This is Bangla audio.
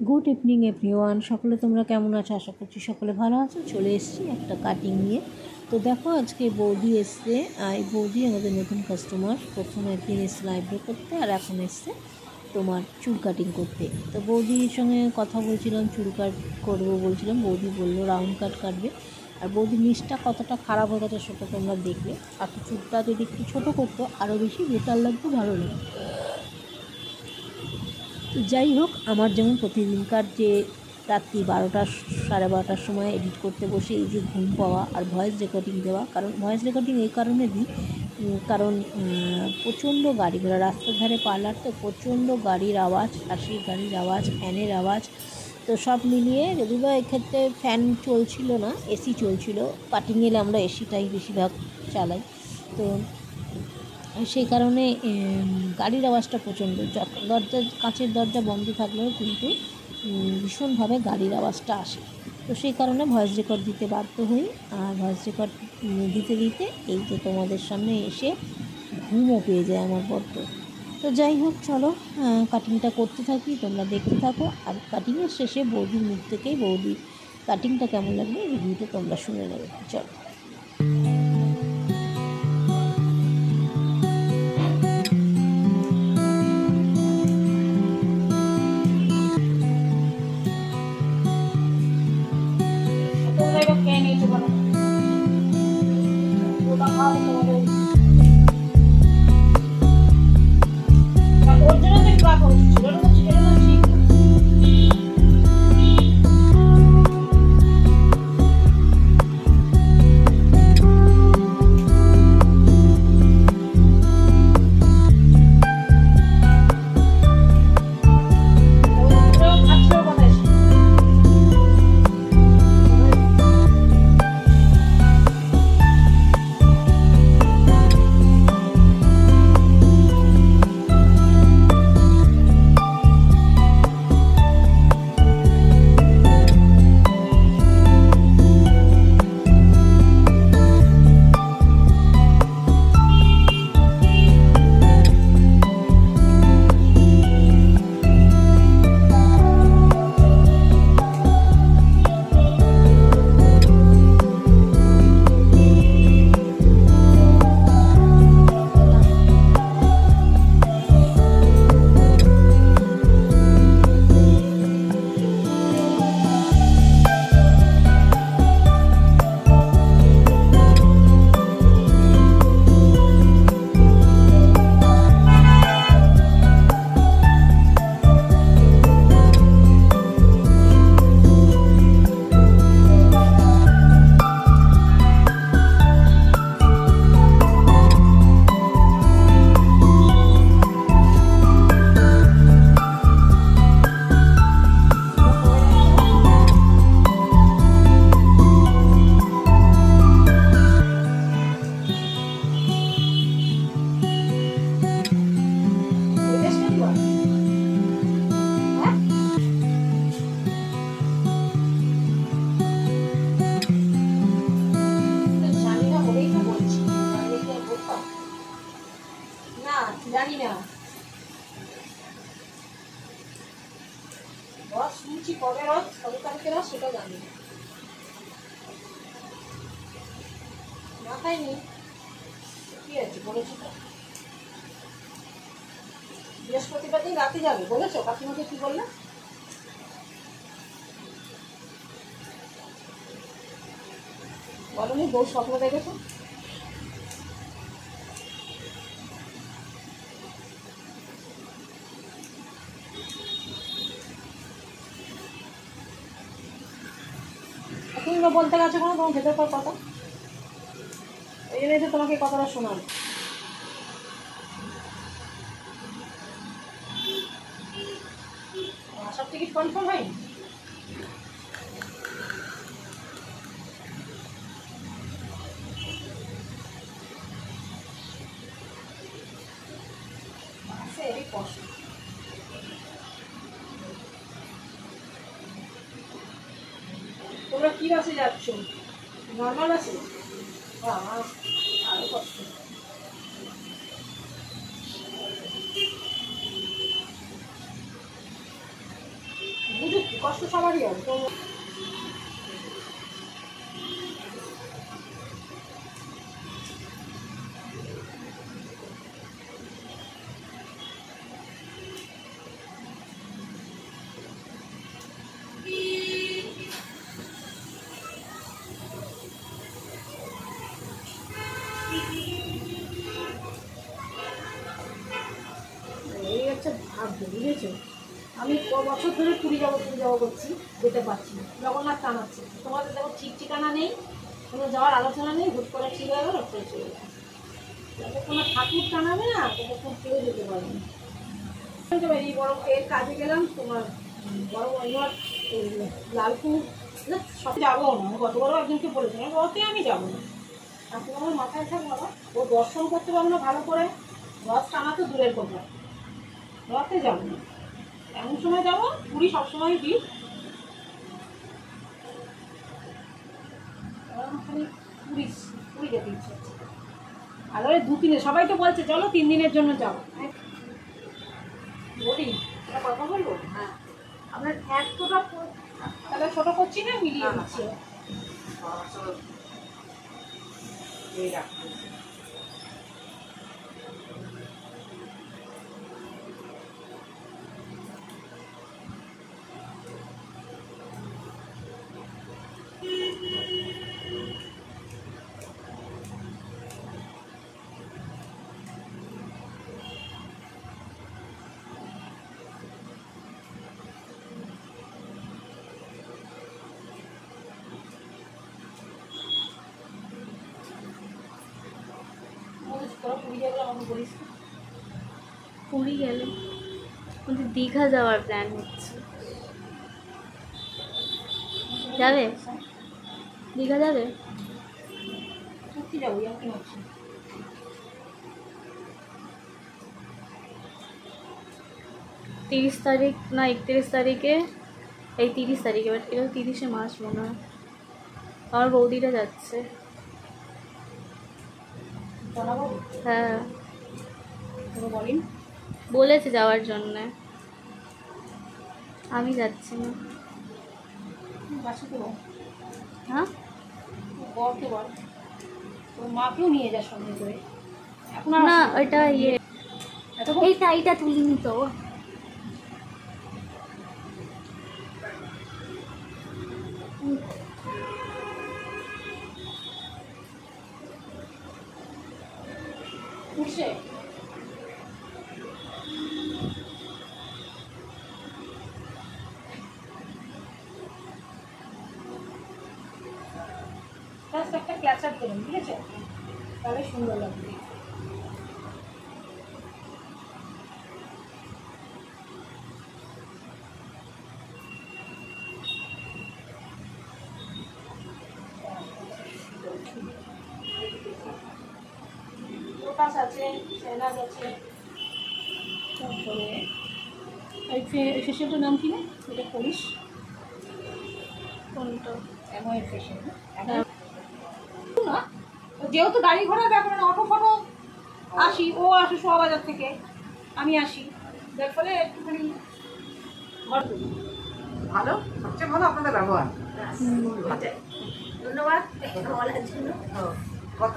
গুড ইভিনিং এভরিওয়ান, সকলে তোমরা কেমন আছো? আশা করছি সকলে ভালো আছো। চলে এসেছি একটা কাটিং নিয়ে। তো দেখো, আজকে বৌদি এসছে। এই বৌদি আমাদের নতুন কাস্টমার। প্রথমে একদিন এসছে আইব্রো করতে, আর এখন এসছে তোমার চুল কাটিং করতে। তো বৌদির সঙ্গে কথা বলছিলাম, চুল কাট করবো বলছিলাম। বৌদি বললো রাউন্ড কাট কাটবে। আর বৌদির নিচটা কতটা খারাপ হয়ে গেছে সেটা তোমরা দেখলে। আর চুলটা যদি একটু ছোটো করতো আরও বেশি বেটার লাগতো, ভালো লাগতো। তো যাই হোক, আমার যেমন প্রতিদিনকার যে রাত্রি 12টা 12:30টার সময় এডিট করতে বসে এই যে ঘুম পাওয়া আর ভয়েস রেকর্ডিং দেওয়া, কারণ ভয়েস রেকর্ডিং এই কারণে দিই, কারণ প্রচণ্ড গাড়ি ঘোড়া রাস্তার ধারে পার্লার, তো প্রচণ্ড গাড়ির আওয়াজ, আর সেই গাড়ির আওয়াজ, ফ্যানের আওয়াজ, তো সব মিলিয়ে। যদি বা এক্ষেত্রে ফ্যান চলছিল না, এসি চলছিল। কাটিং এলে আমরা এসিটাই বেশিরভাগ চালাই। তো সেই কারণে গাড়ির আওয়াজটা প্রচণ্ড। কাঁচের দরজা বন্ধ থাকলেও কিন্তু ভীষণভাবে গাড়ির আওয়াজটা আসে। তো সেই কারণে ভয়েস রেকর্ড দিতে বাধ্য হই। আর ভয়েস রেকর্ড দিতে দিতে এই যে তোমাদের সামনে এসে ঘুমও পেয়ে যায় আমার বড্ড। তো যাই হোক, চলো কাটিংটা করতে থাকি, তোমরা দেখতে থাকো। আর কাটিংয়ের শেষে বৌদির মুখ থেকেই বৌদির কাটিংটা কেমন লাগবে রিভিউটা তোমরা শুনে নেবে। চলো। জানি না রস শুনছি, কবে রস, কবে তারিখে রস সেটা জানি না, মাথায় নেই। কি আছে বলেছো তো? বৃহস্পতিবার দিন রাতে যাবে বলেছো? কাকিমাকে কি বললে? বলনি বউ স্বপ্ন দেখেছো? তুমি বলতে গেছো কোনো তোমার ভেতরকার কথা, এই জন্যই তো তোমাকে কথাটা শোনাল। সব টিকিট কনফার্ম হয়নি? কষ্ট। তোমরা কি বাসে যাচ্ছ? নর্মাল বাসে? আরো কষ্ট। সুযোগ কষ্ট সবারই হবে তো। এই হচ্ছে ভাগ্য, বুঝেছো? আমি বছর ধরে পুরী যাবো করছি, যেতে পারছি না, জগন্নাথ টানাচ্ছে। তোমাদের দেখো ঠিক ঠিকানা নেই, কোনো যাওয়ার আলোচনা নেই, হুট করে ঠিক হয়ে গেল, চলে চলে গেল। যতক্ষণ না ঠাকুর টানাবে না ততক্ষণ কেউ যেতে পারবে না। এই বড় এর কাজে গেলাম তোমার বড় মহিমার লালপুর, সব যাবো না। আমি গতবারও একজনকে বলেছিলাম রথে আমি যাবো না, ঠাকুর আমার মাথায় থাক বাবা, ও দর্শন করতে পারবো না ভালো করে, রথ টানা তো দূরের কথা, রথে যাবো না। এমন সময় যাবো, পুরী সবসময় ভিড়, খালি পুরী পুরী যেতে ইচ্ছে হচ্ছে। আর ওই 2-3 সবাই তো বলছে চলো 3 দিনের জন্য যাবো, বলি এটা কথা বলবো। হ্যাঁ আপনার এতটা তাহলে ছোটো করছি না, মিলিয়ে দিচ্ছি। পুরী গেলে কিন্তু দীঘা যাওয়ার প্ল্যান হচ্ছে। যাবে? দীঘা যাবে? সত্যি যাবো, কি হচ্ছে 30 তারিখ না 31 তারিখে, এই 30 তারিখে, বাট এটা 30শে মার্চ মনে হয়। আমার বৌদিরা যাচ্ছে। জানাবো? হ্যাঁ বলেন বলেছে যাওয়ার জন্যে, আমি যাচ্ছি না। বাসে তো হ্যাঁ বরকে বল, তোর মাকেও নিয়ে যা সঙ্গে করে। এখন না ওইটা ইয়ে, এইটা তুলিনি তো। উঠছে একটা ক্লাচার করুন, ঠিক আছে? তাহলে সুন্দর লাগবে। লোটাস আছে, সেনাজ আছে, তারপরে এই ফেশিয়ালটার নাম কি না, এটা করিস কোনটা? অ্যাময়ের ফেশিয়াল না? যেহেতু গাড়ি ঘোড়া ব্যাপার না, অটো ফটো আসি, ও আসে শোয়াবাজার থেকে, আমি আসি, যার ফলে একটুখানি ভালো, সবচেয়ে ভালো আপনাদের ব্যবহার। ধন্যবাদ বলার জন্য। কত